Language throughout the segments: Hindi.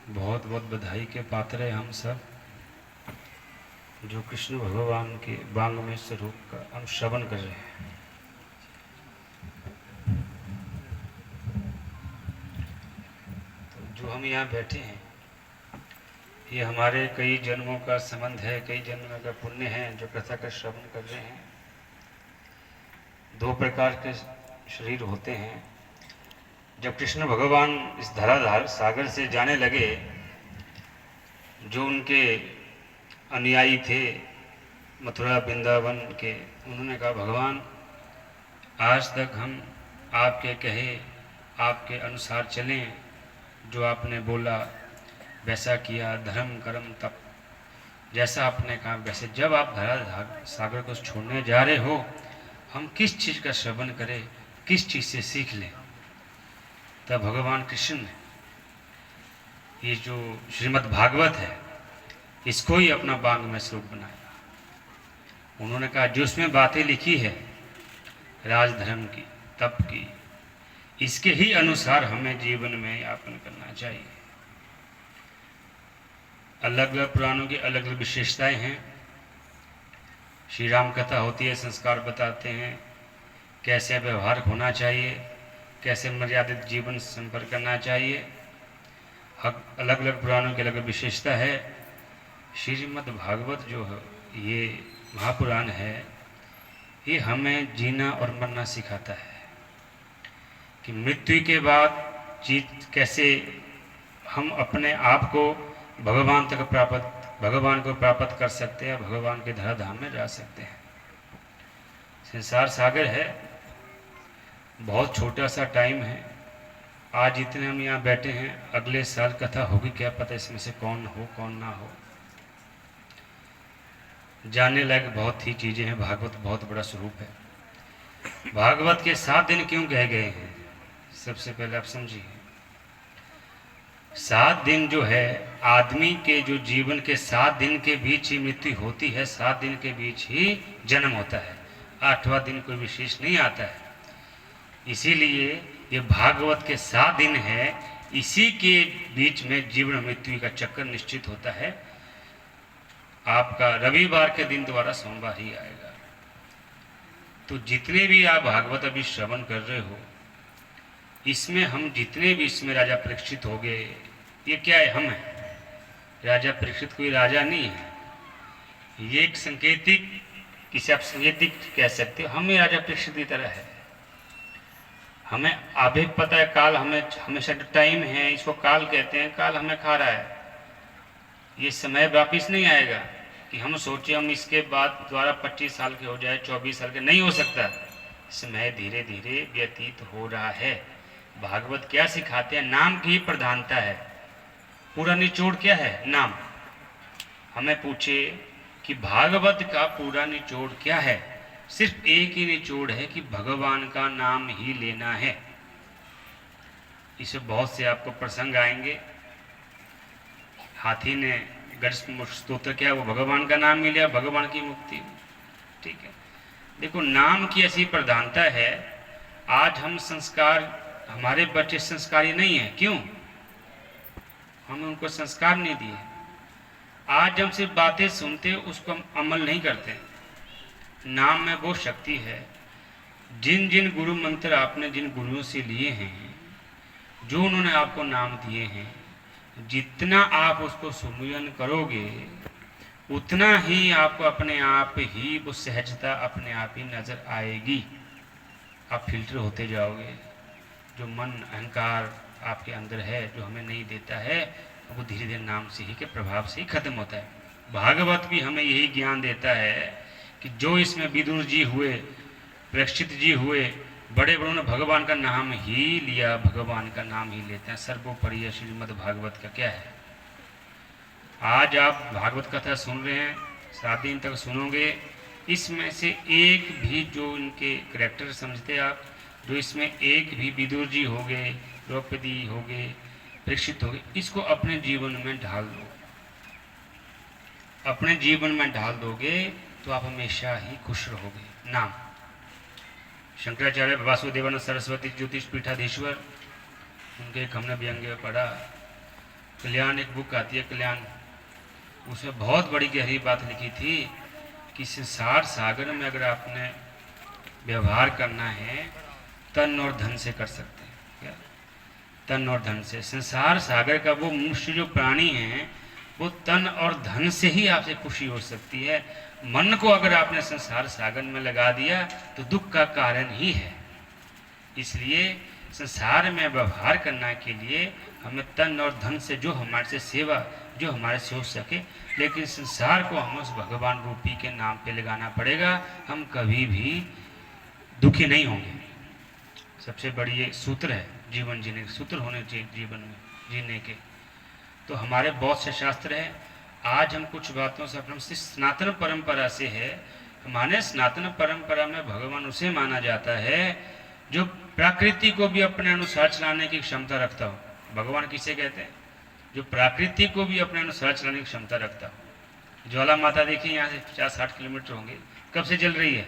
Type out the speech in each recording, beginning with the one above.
बहुत बहुत बधाई के पात्र हैं हम सब, जो कृष्ण भगवान के वांग्मय स्वरूप का अनुश्रवण कर रहे हैं। तो जो हम यहाँ बैठे हैं, ये हमारे कई जन्मों का संबंध है, कई जन्मों का पुण्य है, जो कथा का श्रवण कर रहे हैं। दो प्रकार के शरीर होते हैं। जब कृष्ण भगवान इस धराधार सागर से जाने लगे, जो उनके अनुयायी थे मथुरा वृंदावन के, उन्होंने कहा भगवान आज तक हम आपके कहे आपके अनुसार चलें, जो आपने बोला वैसा किया, धर्म कर्म तप जैसा आपने कहा वैसे। जब आप धराधार सागर को छोड़ने जा रहे हो, हम किस चीज़ का श्रवण करें, किस चीज़ से सीख लें। तब भगवान कृष्ण ने ये जो श्रीमद् भागवत है, इसको ही अपना वांग्मय स्वरूप बनाया। उन्होंने कहा जो उसमें बातें लिखी है राजधर्म की, तप की, इसके ही अनुसार हमें जीवन में यापन करना चाहिए। अलग अलग पुराणों की अलग अलग विशेषताएं हैं। श्री राम कथा होती है, संस्कार बताते हैं, कैसे व्यवहार होना चाहिए, कैसे मर्यादित जीवन संपर्क करना चाहिए। अलग अलग पुराणों की अलग विशेषता है। श्रीमद् भागवत जो है, ये महापुराण है, ये हमें जीना और मरना सिखाता है कि मृत्यु के बाद कैसे हम अपने आप को भगवान को प्राप्त कर सकते हैं, भगवान के धराधाम में जा सकते हैं। संसार सागर है, बहुत छोटा सा टाइम है। आज इतने हम यहाँ बैठे हैं, अगले साल कथा होगी क्या पता इसमें से कौन हो कौन ना हो। जानने लायक बहुत ही चीज़ें हैं। भागवत बहुत बड़ा स्वरूप है। भागवत के 7 दिन क्यों कहे गए हैं, सबसे पहले आप समझिए। 7 दिन जो है, आदमी के जो जीवन के 7 दिन के बीच ही मृत्यु होती है, 7 दिन के बीच ही जन्म होता है, 8वां दिन कोई विशेष नहीं आता है। इसीलिए ये भागवत के 7 दिन है, इसी के बीच में जीवन मृत्यु का चक्कर निश्चित होता है। आपका रविवार के दिन द्वारा सोमवार ही आएगा। तो जितने भी आप भागवत अभी श्रवण कर रहे हो, इसमें हम जितने भी, इसमें राजा परीक्षित हो गए, ये क्या है, हम हैं। राजा परीक्षित कोई राजा नहीं है, ये एक संकेतिक, किसे आप संकेतिक कह सकते हो। हमें राजा परीक्षित की तरह है। हमें अभी पता है काल, हमें हमेशा टाइम है, इसको काल कहते हैं, काल हमें खा रहा है। ये समय वापिस नहीं आएगा कि हम सोचे हम इसके बाद द्वारा 25 साल के हो जाए, 24 साल के, नहीं हो सकता। समय धीरे धीरे व्यतीत हो रहा है। भागवत क्या सिखाते हैं, नाम की प्रधानता है। पूरा निचोड़ क्या है, नाम। हमें पूछे कि भागवत का पूरा निचोड़ क्या है, सिर्फ एक ही निचोड़ है कि भगवान का नाम ही लेना है। इसे बहुत से आपको प्रसंग आएंगे। हाथी ने गरुड़ स्तोत्र किया, वो भगवान का नाम ही लिया, भगवान की मुक्ति। ठीक है, देखो नाम की ऐसी प्रधानता है। आज हम संस्कार, हमारे बच्चे संस्कारी नहीं है। क्यों? हमें उनको संस्कार नहीं दिए। आज हम सिर्फ बातें सुनते, उसको हम अमल नहीं करते। नाम में वो शक्ति है। जिन जिन गुरु मंत्र आपने जिन गुरुओं से लिए हैं, जो उन्होंने आपको नाम दिए हैं, जितना आप उसको सुमिरन करोगे, उतना ही आपको अपने आप ही वो सहजता अपने आप ही नजर आएगी। आप फिल्टर होते जाओगे। जो मन अहंकार आपके अंदर है, जो हमें नहीं देता है, वो धीरे धीरे नाम से ही के प्रभाव से ही खत्म होता है। भागवत भी हमें यही ज्ञान देता है कि जो इसमें विदुर जी हुए, परीक्षित जी हुए, बड़े बड़ों ने भगवान का नाम ही लिया, भगवान का नाम ही लेते हैं। सर्वोपरि श्रीमद् भागवत का क्या है। आज आप भागवत कथा सुन रहे हैं, 7 दिन तक सुनोगे, इसमें से एक भी जो इनके करेक्टर समझते आप, जो इसमें एक भी विदुर जी हो गए, द्रौपदी हो गए, परीक्षित हो गए, इसको अपने जीवन में ढाल दो। अपने जीवन में ढाल दोगे तो आप हमेशा ही खुश रहोगे। नाम शंकराचार्य वासुदेवानंद सरस्वती ज्योतिष पीठाधीश्वर, उनके एक हमने व्यंग्य पढ़ा। कल्याण एक बुक आती है कल्याण, उसमें बहुत बड़ी गहरी बात लिखी थी कि संसार सागर में अगर आपने व्यवहार करना है तन और धन से कर सकते हैं। क्या? तन और धन से। संसार सागर का वो मनुष्य जो प्राणी है वो तन और धन से ही आपसे खुशी हो सकती है। मन को अगर आपने संसार सागर में लगा दिया तो दुख का कारण ही है। इसलिए संसार में व्यवहार करने के लिए हमें तन और धन से जो हमारे से सेवा जो हमारे से हो सके, लेकिन संसार को हम उस भगवान रूपी के नाम पे लगाना पड़ेगा। हम कभी भी दुखी नहीं होंगे। सबसे बड़ी ये सूत्र है जीवन जीने के, सूत्र होने चाहिए जीवन में जीने के। तो हमारे बहुत से शास्त्र हैं। आज हम कुछ बातों से अपने सनातन परंपरा से है। हमारे सनातन परंपरा में भगवान उसे माना जाता है जो प्रकृति को भी अपने अनुसार चलाने की क्षमता रखता हो। भगवान किसे कहते हैं? जो प्रकृति को भी अपने अनुसार चलाने की क्षमता रखता हो। ज्वाला माता देखिए, यहाँ से 50-60 किलोमीटर होंगे, कब से जल रही है।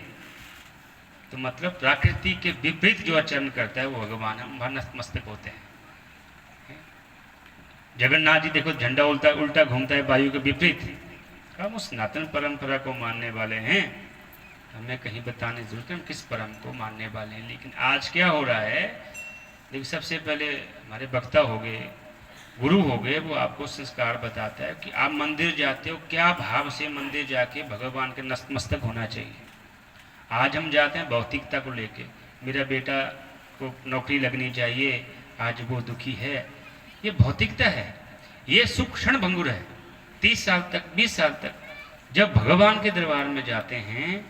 तो मतलब प्रकृति के विपरीत जो आचरण करता है वो भगवान हम नतमस्तक होते हैं। जगन्नाथ जी देखो, झंडा उल्टा उल्टा घूमता है वायु के विपरीत। हम उस सनातन परंपरा को मानने वाले हैं, हमें कहीं बताने की जरूरत है हम किस परम को मानने वाले हैं। लेकिन आज क्या हो रहा है, देखिए सबसे पहले हमारे वक्ता हो गए, गुरु हो गए, वो आपको संस्कार बताता है कि आप मंदिर जाते हो, क्या भाव से मंदिर जाके भगवान के नतमस्तक होना चाहिए। आज हम जाते हैं भौतिकता को लेके, मेरा बेटा को नौकरी लगनी चाहिए, आज वो दुखी है। ये भौतिकता है, ये सुख क्षण भंगुर है। 30 साल तक 20 साल तक जब भगवान के दरबार में जाते हैं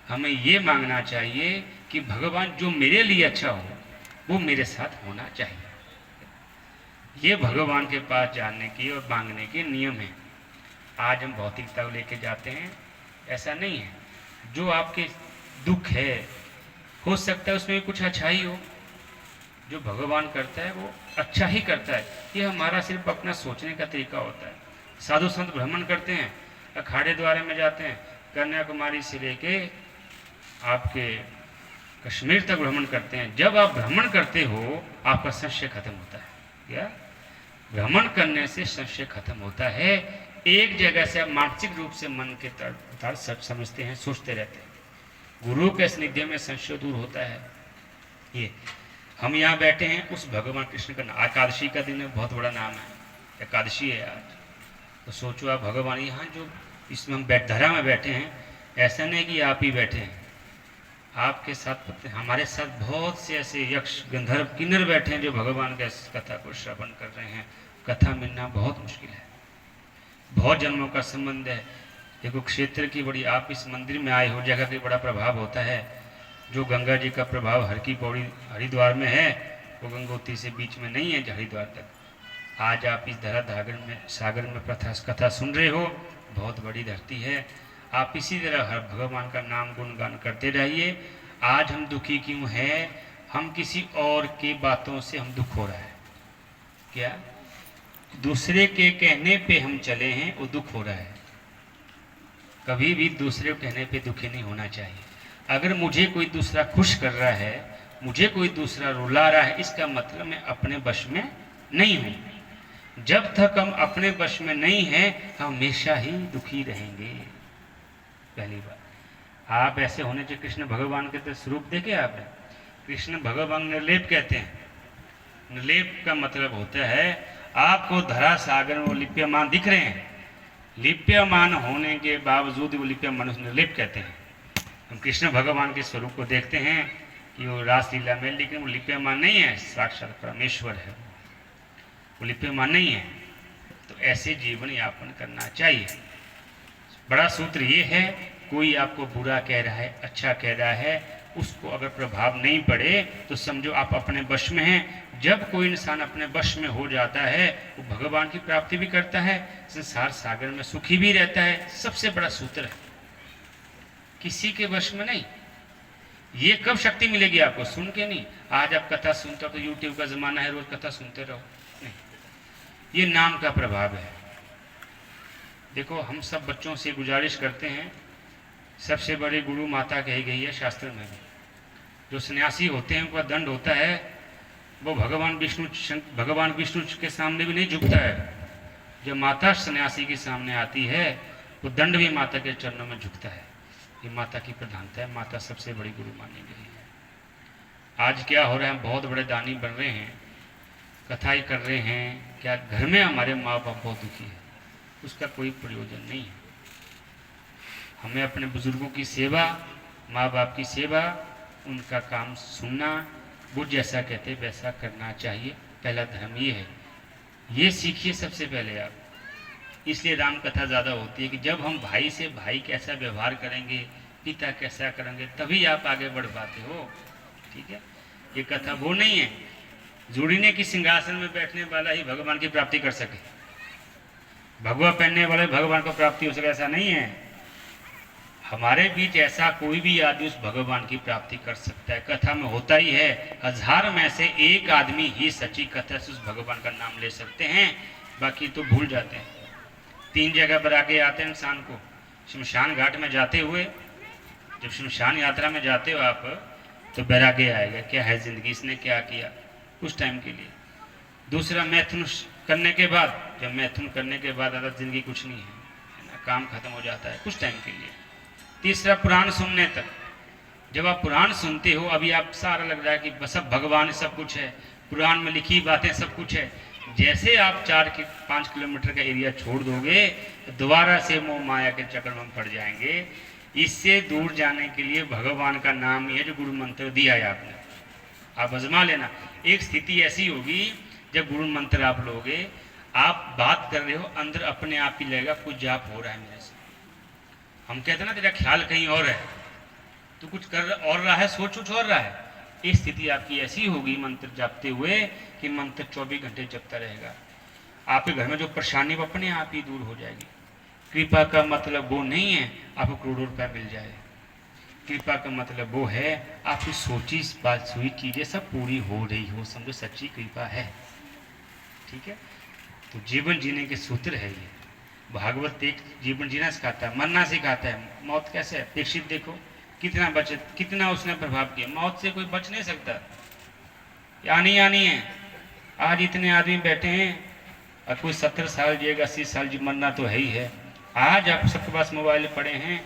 हमें ये मांगना चाहिए कि भगवान जो मेरे लिए अच्छा हो वो मेरे साथ होना चाहिए। ये भगवान के पास जाने की और मांगने के नियम हैं। आज हम भौतिकता को लेके जाते हैं, ऐसा नहीं है। जो आपके दुख है हो सकता है उसमें कुछ अच्छाई हो। जो भगवान करता है वो अच्छा ही करता है। ये हमारा सिर्फ अपना सोचने का तरीका होता है। साधु संत भ्रमण करते हैं, अखाड़े द्वारे में जाते हैं, कन्याकुमारी से लेके आपके कश्मीर तक भ्रमण करते हैं। जब आप भ्रमण करते हो आपका संशय खत्म होता है। क्या? भ्रमण करने से संशय खत्म होता है। एक जगह से आप मानसिक रूप से मन के तरफ सब समझते हैं, सोचते रहते हैं। गुरु के सानिध्य में संशय दूर होता है। ये हम यहाँ बैठे हैं उस भगवान कृष्ण का एकादशी का दिन है, बहुत बड़ा नाम है, एकादशी है आज। तो सोचो आप भगवान यहाँ जो इसमें हम धरा में बैठे हैं, ऐसा नहीं कि आप ही बैठे हैं, आपके साथ हमारे साथ बहुत से ऐसे यक्ष गंधर्व किन्नर बैठे हैं जो भगवान के कथा को श्रवण कर रहे हैं। कथा मिलना बहुत मुश्किल है, बहुत जन्मों का संबंध है। देखो क्षेत्र की बड़ी, आप इस मंदिर में आए हो, जगह का बड़ा प्रभाव होता है। जो गंगा जी का प्रभाव हर की पौड़ी हरिद्वार में है वो गंगोत्री से बीच में नहीं है हरिद्वार तक। आज आप इस धरा सागर में कथा सुन रहे हो, बहुत बड़ी धरती है। आप इसी तरह हर भगवान का नाम गुणगान करते रहिए। आज हम दुखी क्यों हैं? हम किसी और की बातों से हम दुख हो रहा है। क्या? दूसरे के कहने पे हम चले हैं, वो दुख हो रहा है। कभी भी दूसरे के कहने पे दुखी नहीं होना चाहिए। अगर मुझे कोई दूसरा खुश कर रहा है, मुझे कोई दूसरा रुला रहा है, इसका मतलब मैं अपने वश में नहीं हूं। जब तक हम अपने वश में नहीं हैं हम हमेशा ही दुखी रहेंगे। पहली बात, आप ऐसे होने चाहिए। कृष्ण भगवान के तो स्वरूप देखे आपने, कृष्ण भगवान निर्लेप कहते हैं। निर्लेप का मतलब होता है आपको धरा सागर में वो लिप्यमान दिख रहे हैं, लिप्यमान होने के बावजूद वो लिप्यमान निर्लेप कहते हैं। हम कृष्ण भगवान के स्वरूप को देखते हैं कि वो रासलीला में, लेकिन वो लिप्यमान नहीं है, साक्षात परमेश्वर है, वो लिप्यमान नहीं है। तो ऐसे जीवन यापन करना चाहिए। बड़ा सूत्र ये है, कोई आपको बुरा कह रहा है, अच्छा कह रहा है, उसको अगर प्रभाव नहीं पड़े तो समझो आप अपने वश में हैं। जब कोई इंसान अपने वश में हो जाता है वो भगवान की प्राप्ति भी करता है, संसार सागर में सुखी भी रहता है। सबसे बड़ा सूत्र है, किसी के वश में नहीं। ये कब शक्ति मिलेगी आपको? सुन के नहीं। आज आप कथा सुनते हो तो यूट्यूब का जमाना है, रोज कथा सुनते रहो, नहीं। ये नाम का प्रभाव है। देखो हम सब बच्चों से गुजारिश करते हैं, सबसे बड़े गुरु माता कही गई है शास्त्र में भी। जो सन्यासी होते हैं उनका दंड होता है, वो भगवान विष्णु के सामने भी नहीं झुकता है। जब माता सन्यासी के सामने आती है वो दंड भी माता के चरणों में झुकता है। ये माता की प्रधानता है, माता सबसे बड़ी गुरु मानी गई है। आज क्या हो रहा है, हम बहुत बड़े दानी बन रहे हैं, कथाई कर रहे हैं, क्या घर में हमारे माँ बाप बहुत दुखी है, उसका कोई प्रयोजन नहीं है। हमें अपने बुजुर्गों की सेवा, माँ बाप की सेवा, उनका काम सुनना, वो जैसा कहते वैसा करना चाहिए। पहला धर्म ये है, ये सीखिए सबसे पहले आप। इसलिए राम कथा ज़्यादा होती है कि जब हम भाई से भाई कैसा व्यवहार करेंगे, पिता कैसा करेंगे, तभी आप आगे बढ़ पाते हो। ठीक है, ये कथा वो नहीं है जुड़ीने की सिंहासन में बैठने वाला ही भगवान की प्राप्ति कर सके, भगवा पहनने वाले भगवान को प्राप्ति हो सके, ऐसा नहीं है। हमारे बीच ऐसा कोई भी आदमी उस भगवान की प्राप्ति कर सकता है। कथा में होता ही है, 1000 में से एक आदमी ही सच्ची कथा से उस भगवान का नाम ले सकते हैं, बाकी तो भूल जाते हैं। 3 जगह पर आके आते हैं इंसान को। शमशान घाट में जाते हुए, जब शमशान यात्रा में जाते हो आप, तो बैराग्य आएगा, क्या है जिंदगी, इसने क्या किया उस टाइम के लिए। दूसरा, मैथुन करने के बाद, जब मैथुन करने के बाद अगर जिंदगी कुछ नहीं है ना, काम खत्म हो जाता है कुछ टाइम के लिए। तीसरा, पुराण सुनने तक। जब आप पुराण सुनते हो, अभी आप सारा लग रहा है कि सब भगवान सब कुछ है, पुराण में लिखी बातें सब कुछ है। जैसे आप 4-5 किलोमीटर का एरिया छोड़ दोगे, दोबारा से मोह माया के चक्कर में पड़ जाएंगे। इससे दूर जाने के लिए भगवान का नाम ही है जो गुरु मंत्र दिया है आपने। आप आजमा लेना, एक स्थिति ऐसी होगी जब गुरु मंत्र आप लोगे, आप बात कर रहे हो, अंदर अपने आप ही लगेगा कुछ जाप हो रहा है मेरे से। हम कहते हैं ना तेरा ख्याल कहीं और है, तो कुछ कर और रहा है, सोच कुछ और रहा है। ये स्थिति आपकी ऐसी होगी मंत्र जापते हुए कि मंत्र 24 घंटे जपता रहेगा। आपके घर में जो परेशानी वो अपने आप ही दूर हो जाएगी। कृपा का मतलब वो नहीं है आपको करोड़ों रुपया मिल जाए। कृपा का मतलब वो है आपकी सोची बात हुई चीजें सब पूरी हो रही हो, समझो सच्ची कृपा है। ठीक है, तो जीवन जीने के सूत्र है ये। भागवत एक जीवन जीना सिखाता है, मरना सिखाता है। मौत कैसे है, दीक्षित देखो कितना बचत, कितना उसने प्रभाव किया। मौत से कोई बच नहीं सकता, आनी आनी है। आज इतने आदमी बैठे हैं और कोई 70 साल जिएगा, 80 साल जी, मरना तो है ही है। आज आप सबके पास मोबाइल पड़े हैं,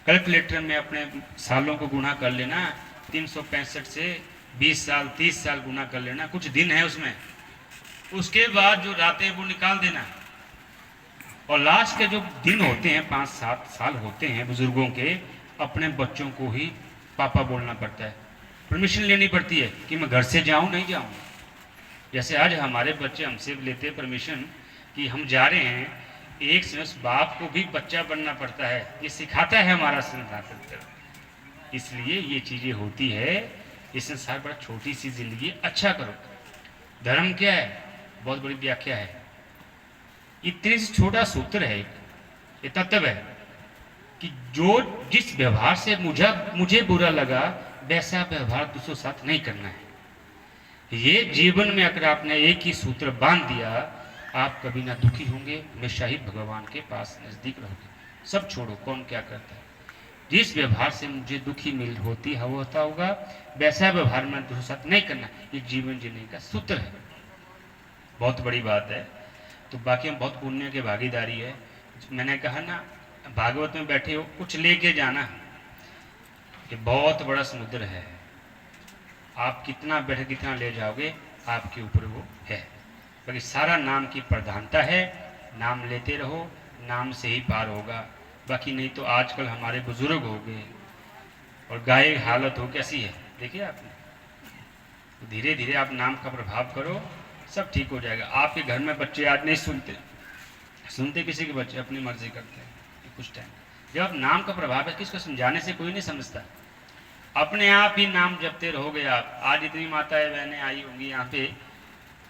कैलकुलेटर में अपने सालों को गुणा कर लेना, 365 से 20 साल 30 साल गुणा कर लेना, कुछ दिन है उसमें। उसके बाद जो रातें वो निकाल देना, और लास्ट के जो दिन होते हैं 5-7 साल होते हैं बुजुर्गों के, अपने बच्चों को ही पापा बोलना पड़ता है, परमिशन लेनी पड़ती है कि मैं घर से जाऊं नहीं जाऊं। जैसे आज हमारे बच्चे हमसे लेते हैं परमिशन कि हम जा रहे हैं, एक से उस बाप को भी बच्चा बनना पड़ता है। ये सिखाता है हमारा संस्कार। इसलिए ये चीजें होती है। इस संसार बड़ा छोटी सी जिंदगी, अच्छा करो। धर्म क्या है, बहुत बड़ी व्याख्या है। इतने से छोटा सूत्र है, ये तत्व है कि जो जिस व्यवहार से मुझे बुरा लगा वैसा व्यवहार दूसरों साथ नहीं करना है। ये जीवन में अगर आपने एक ही सूत्र बांध दिया, आप कभी ना दुखी होंगे, हमेशा ही भगवान के पास नजदीक रहोगे। सब छोड़ो कौन क्या करता है, जिस व्यवहार से मुझे दुखी मिल होती है होता होगा, वैसा व्यवहार में दूसरों साथ नहीं करना। ये जीवन जीने का सूत्र है, बहुत बड़ी बात है। तो बाकी हम बहुत पुण्य के भागीदारी है। मैंने कहा ना, भागवत में बैठे हो, कुछ लेके जाना। ये बहुत बड़ा समुद्र है, आप कितना बैठे कितना ले जाओगे आपके ऊपर वो है। बाकी सारा नाम की प्रधानता है, नाम लेते रहो, नाम से ही पार होगा। बाकी नहीं तो आजकल हमारे बुजुर्ग हो गए और गाय हालत हो कैसी है देखिए आपने। तो धीरे धीरे आप नाम का प्रभाव करो, सब ठीक हो जाएगा। आपके घर में बच्चे आज नहीं सुनते किसी के बच्चे अपनी मर्जी करते हैं। कुछ टाइम जब आप नाम का प्रभाव है, किसको समझाने से कोई नहीं समझता, अपने आप ही नाम जपते रहोगे आप। आज इतनी माताएं बहनें आई होंगी यहाँ पे,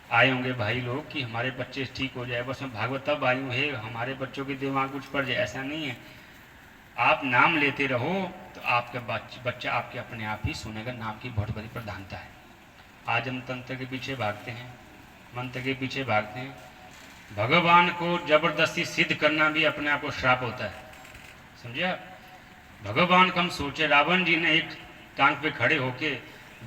आए होंगे भाई लोग कि हमारे बच्चे ठीक हो जाए, बस मैं भागवत तब आई हूँ है हमारे बच्चों के दिमाग कुछ पड़ जाए, ऐसा नहीं है। आप नाम लेते रहो तो आपका बच्चा आपके अपने आप ही सुनेगा। नाम की बहुत बड़ी प्रधानता है। आज हम तंत्र के पीछे भागते हैं, मंत्र के पीछे भागते हैं। भगवान को जबरदस्ती सिद्ध करना भी अपने आप को श्राप होता है, समझे आप। भगवान को हम सोचे, रावण जी ने एक टांग पे खड़े होके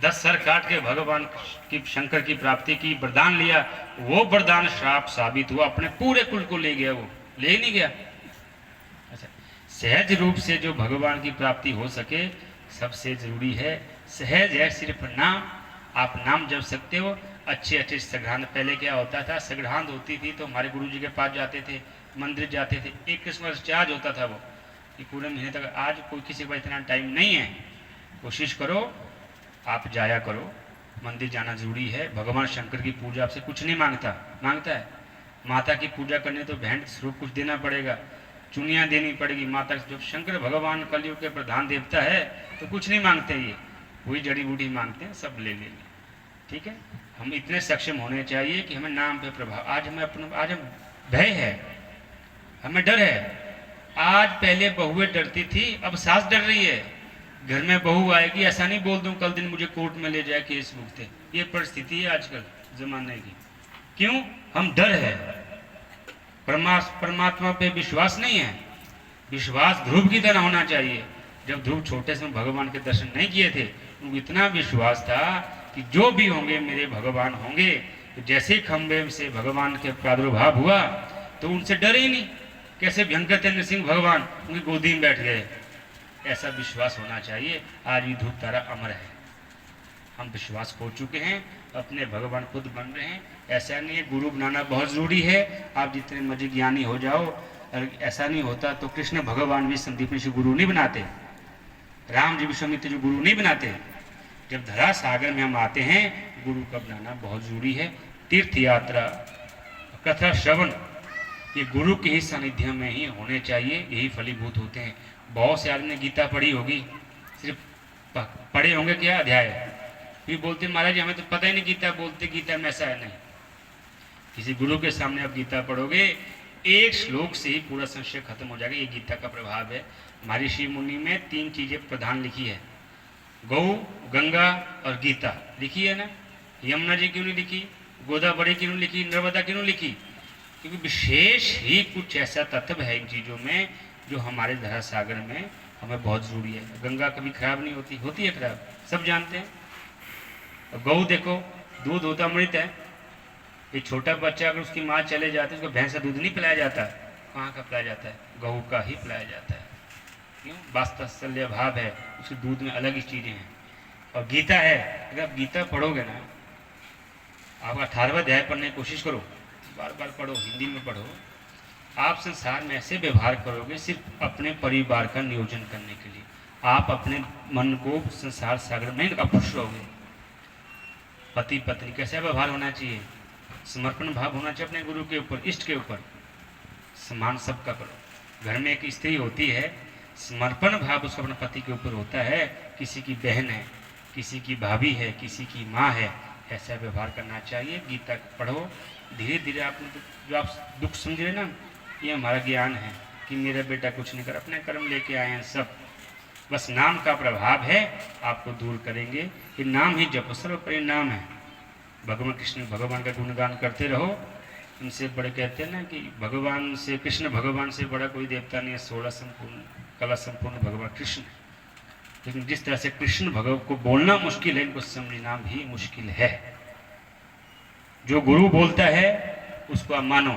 10 सर काट के भगवान की शंकर की प्राप्ति की वरदान लिया, वो वरदान श्राप साबित हुआ, अपने पूरे कुल को ले गया, वो ले नहीं गया। अच्छा, सहज रूप से जो भगवान की प्राप्ति हो सके सबसे जरूरी है सहज है सिर्फ नाम। आप नाम जप सकते हो। अच्छे अच्छे सग्रांध, पहले क्या होता था, सग्रांध होती थी तो हमारे गुरु जी के पास जाते थे, मंदिर जाते थे, एक क्रिसमस चार्ज होता था वो कि पूरे महीने तक। आज कोई किसी के पास इतना टाइम नहीं है। कोशिश करो, आप जाया करो, मंदिर जाना जरूरी है। भगवान शंकर की पूजा आपसे कुछ नहीं मांगता, मांगता है माता की पूजा करने तो भेंट स्वरूप कुछ देना पड़ेगा, चुनियाँ देनी पड़ेगी माता। जब शंकर भगवान कलयुग के प्रधान देवता है तो कुछ नहीं मांगते, ये वही जड़ी बूटी मांगते हैं, सब ले लेंगे। ठीक है, हम इतने सक्षम होने चाहिए कि हमें नाम पे प्रभाव। आज हम भय है, हमें डर है। आज पहले बहुएं डरती थी, अब सास डर रही है। घर में बहू आएगी, ऐसा नहीं बोल दूं कल दिन मुझे कोर्ट में ले जाए केस भुगते। ये परिस्थिति है आजकल जमाने की। क्यों? हम डर है। परमात्मा पे विश्वास नहीं है। विश्वास ध्रुव की तरह होना चाहिए। जब ध्रुव छोटे से भगवान के दर्शन नहीं किए थे, उनको इतना विश्वास था कि जो भी होंगे मेरे भगवान होंगे। तो जैसे ही खंबे से भगवान के प्रादुर्भाव हुआ तो उनसे डरे ही नहीं। कैसे भयंकर थे नृसिंह भगवान, उनकी गोदी में बैठ गए। ऐसा विश्वास होना चाहिए। आज भी ध्रुव तारा अमर है। हम विश्वास खो चुके हैं, अपने भगवान खुद बन रहे हैं। ऐसा नहीं है, गुरु बनाना बहुत जरूरी है। आप जितने मर्जी ज्ञानी हो जाओ, अगर ऐसा नहीं होता तो कृष्ण भगवान भी संदीप ऋषि गुरु नहीं बनाते, राम जी विश्वामित्र जी गुरु नहीं बनाते। जब धरा सागर में हम आते हैं, गुरु का बनाना बहुत जरूरी है। तीर्थ यात्रा, कथा श्रवण, ये गुरु के ही सानिध्य में ही होने चाहिए, यही फलीभूत होते हैं। बहुत से आदमी ने गीता पढ़ी होगी, सिर्फ पढ़े होंगे क्या अध्याय, फिर बोलते महाराज जी हमें तो पता ही नहीं गीता बोलते, गीता में ऐसा है। नहीं, किसी गुरु के सामने आप गीता पढ़ोगे, एक श्लोक से ही पूरा संशय खत्म हो जाएगा। ये गीता का प्रभाव है। महर्षि मुनि में 3 चीजें प्रधान लिखी है, गौ, गंगा और गीता लिखी है ना। यमुना जी क्यों नहीं लिखी, गोदावरी क्यों नहीं लिखी, नर्मदा क्यों नहीं लिखी? क्योंकि विशेष ही कुछ ऐसा तत्व है इन चीज़ों में जो हमारे धरा सागर में हमें बहुत जरूरी है। गंगा कभी खराब नहीं होती, होती है खराब, सब जानते हैं। गौ देखो, दूध होता अमृत है। एक छोटा बच्चा अगर उसकी माँ चले जाती है, उसको भैंस का दूध नहीं पिलाया जाता, कहाँ का पिलाया जाता है? गऊ का ही पिलाया जाता है। क्यों? वात्सल्य भाव है, उसके दूध में अलग ही चीज़ें हैं। और गीता है, अगर आप गीता पढ़ोगे ना, आप 18वां अध्याय पढ़ने की कोशिश करो, बार बार पढ़ो, हिंदी में पढ़ो। आप संसार में ऐसे व्यवहार करोगे सिर्फ अपने परिवार का नियोजन करने के लिए। आप अपने मन को संसार सागर में अपुरुष रहोगे। पति पत्नी कैसा व्यवहार होना चाहिए? समर्पण भाव होना चाहिए अपने गुरु के ऊपर, इष्ट के ऊपर। सम्मान सबका करो। घर में एक स्त्री होती है, समर्पण भाव उसका अपने पति के ऊपर होता है। किसी की बहन है, किसी की भाभी है, किसी की माँ है, ऐसा व्यवहार करना चाहिए। गीता पढ़ो, धीरे धीरे आप जो आप दुख समझ रहे ना, ये हमारा ज्ञान है कि मेरा बेटा कुछ नहीं कर, अपने कर्म लेके आए हैं सब। बस नाम का प्रभाव है, आपको दूर करेंगे। ये नाम ही जप सर्व परिणाम है। भगवान कृष्ण भगवान का गुणगान करते रहो। इनसे बड़े कहते हैं ना कि भगवान से, कृष्ण भगवान से बड़ा कोई देवता नहीं है। 16 संपूर्ण कला संपूर्ण भगवान कृष्ण। लेकिन जिस तरह से कृष्ण भगवान को बोलना मुश्किल है, इनको समझना भी मुश्किल है। जो गुरु बोलता है उसको आप मानो।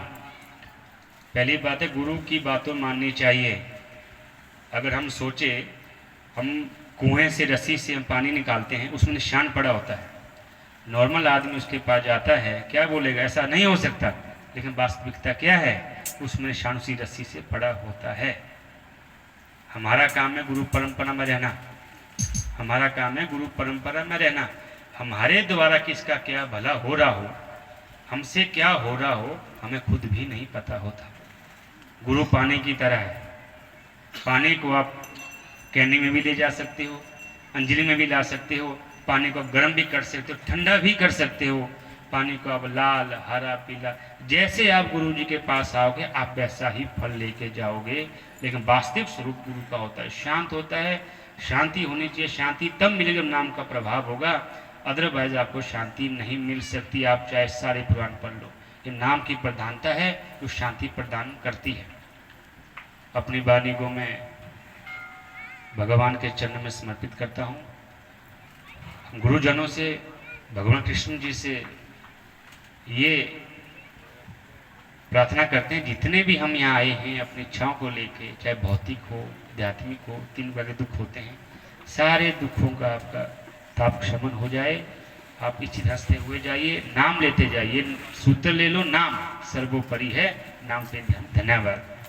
पहली बात है, गुरु की बातों माननी चाहिए। अगर हम सोचे, हम कुएं से रस्सी से हम पानी निकालते हैं, उसमें निशान पड़ा होता है। नॉर्मल आदमी उसके पास जाता है, क्या बोलेगा? ऐसा नहीं हो सकता। लेकिन वास्तविकता क्या है? उसमें निशान उसी रस्सी से पड़ा होता है। हमारा काम है गुरु परंपरा में रहना। हमारा काम है गुरु परंपरा में रहना। हमारे द्वारा किसका क्या भला हो रहा हो, हमसे क्या हो रहा हो, हमें खुद भी नहीं पता होता। गुरु पानी की तरह है। पानी को आप कैनी में भी ले जा सकते हो, अंजलि में भी ला सकते हो। पानी को गर्म भी कर सकते हो, ठंडा भी कर सकते हो। पानी को आप लाल, हरा, पीला, जैसे आप गुरु जी के पास आओगे आप वैसा ही फल लेके जाओगे। लेकिन वास्तविक स्वरूप गुरु का होता है, शांत होता है। शांति होनी चाहिए। शांति तब मिलेगी जब नाम का प्रभाव होगा, अदरवाइज आपको शांति नहीं मिल सकती। आप चाहे सारे पुराण पढ़ लो, ये नाम की प्रधानता है जो शांति प्रदान करती है। अपनी वाणी को मैं भगवान के चरण में समर्पित करता हूँ। गुरुजनों से, भगवान कृष्ण जी से ये प्रार्थना करते हैं, जितने भी हम यहाँ आए हैं अपनी इच्छाओं को लेके, चाहे भौतिक हो, आध्यात्मिक हो, 3 प्रकार के दुख होते हैं, सारे दुखों का आपका ताप क्षमन हो जाए। आप इच्छित हंसते हुए जाइए, नाम लेते जाइए, सूत्र ले लो, नाम सर्वोपरि है, नाम पे ध्यान। धन्यवाद।